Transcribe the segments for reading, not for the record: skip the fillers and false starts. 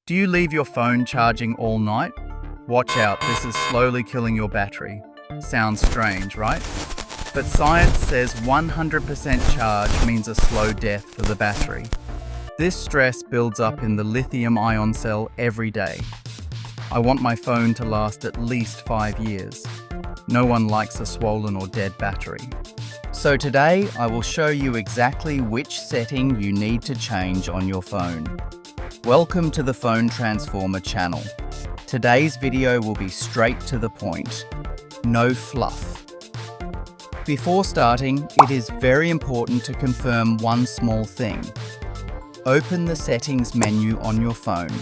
Do you leave your phone charging all night? Watch out, this is slowly killing your battery. Sounds strange, right? But science says 100% charge means a slow death for the battery. This stress builds up in the lithium ion cell every day. I want my phone to last at least 5 years. No one likes a swollen or dead battery. So today, I will show you exactly which setting you need to change on your phone. Welcome to the Phone Transformer channel. Today's video will be straight to the point. No fluff. Before starting, it is very important to confirm one small thing. Open the settings menu on your phone.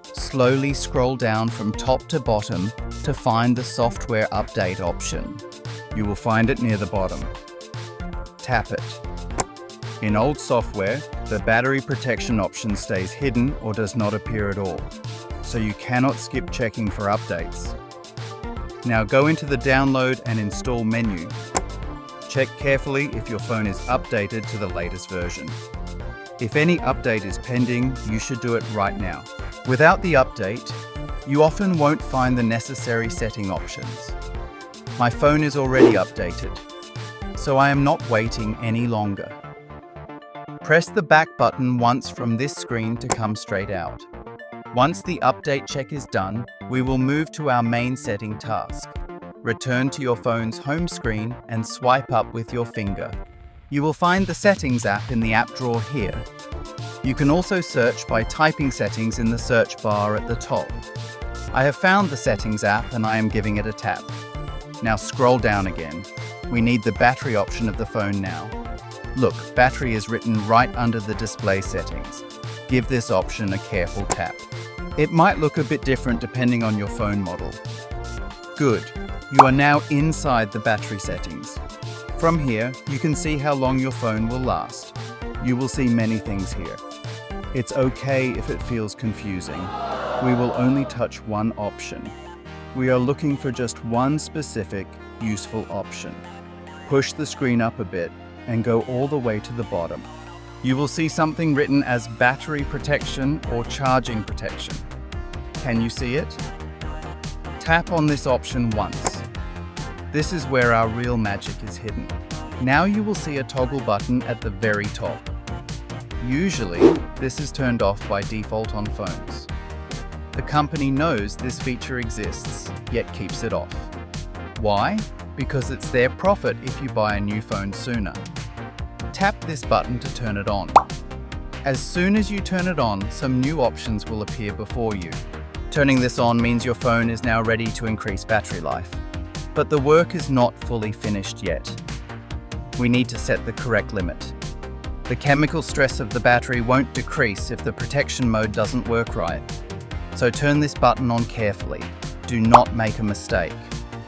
Slowly scroll down from top to bottom to find the software update option. You will find it near the bottom. Tap it. In old software, the battery protection option stays hidden or does not appear at all, so you cannot skip checking for updates. Now go into the download and install menu. Check carefully if your phone is updated to the latest version. If any update is pending, you should do it right now. Without the update, you often won't find the necessary setting options. My phone is already updated, so I am not waiting any longer. Press the back button once from this screen to come straight out. Once the update check is done, we will move to our main setting task. Return to your phone's home screen and swipe up with your finger. You will find the Settings app in the app drawer here. You can also search by typing settings in the search bar at the top. I have found the Settings app and I am giving it a tap. Now scroll down again. We need the battery option of the phone now. Look, battery is written right under the display settings. Give this option a careful tap. It might look a bit different depending on your phone model. Good, you are now inside the battery settings. From here, you can see how long your phone will last. You will see many things here. It's okay if it feels confusing. We will only touch one option. We are looking for just one specific, useful option. Push the screen up a bit and go all the way to the bottom. You will see something written as battery protection or charging protection. Can you see it? Tap on this option once. This is where our real magic is hidden. Now you will see a toggle button at the very top. Usually, this is turned off by default on phones. The company knows this feature exists, yet keeps it off. Why? Because it's their profit if you buy a new phone sooner. Tap this button to turn it on. As soon as you turn it on, some new options will appear before you. Turning this on means your phone is now ready to increase battery life. But the work is not fully finished yet. We need to set the correct limit. The chemical stress of the battery won't decrease if the protection mode doesn't work right. So turn this button on carefully. Do not make a mistake.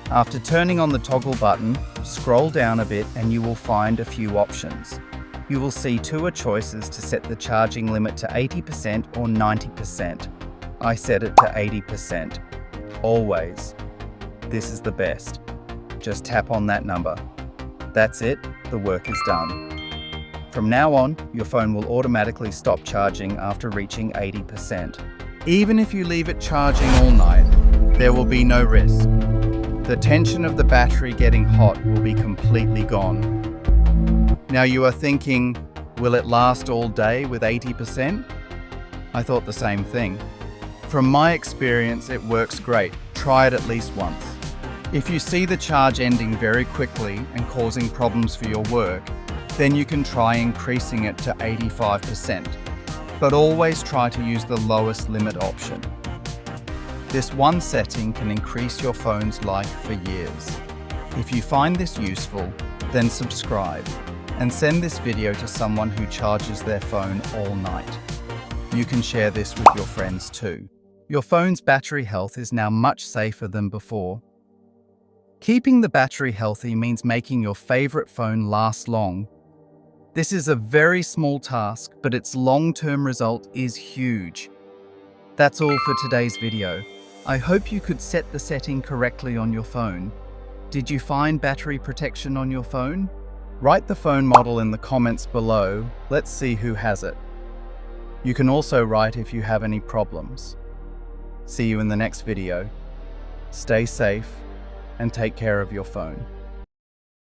After turning on the toggle button, scroll down a bit and you will find a few options. You will see two choices to set the charging limit to 80% or 90%. I set it to 80%. Always. This is the best. Just tap on that number. That's it, the work is done. From now on, your phone will automatically stop charging after reaching 80%. Even if you leave it charging all night, there will be no risk. The tension of the battery getting hot will be completely gone. Now you are thinking, will it last all day with 80%? I thought the same thing. From my experience, it works great. Try it at least once. If you see the charge ending very quickly and causing problems for your work, then you can try increasing it to 85%. But always try to use the lowest limit option. This one setting can increase your phone's life for years. If you find this useful, then subscribe and send this video to someone who charges their phone all night. You can share this with your friends too. Your phone's battery health is now much safer than before. Keeping the battery healthy means making your favorite phone last long. This is a very small task, but its long-term result is huge. That's all for today's video. I hope you could set the setting correctly on your phone. Did you find battery protection on your phone? Write the phone model in the comments below. Let's see who has it. You can also write if you have any problems. See you in the next video. Stay safe and take care of your phone.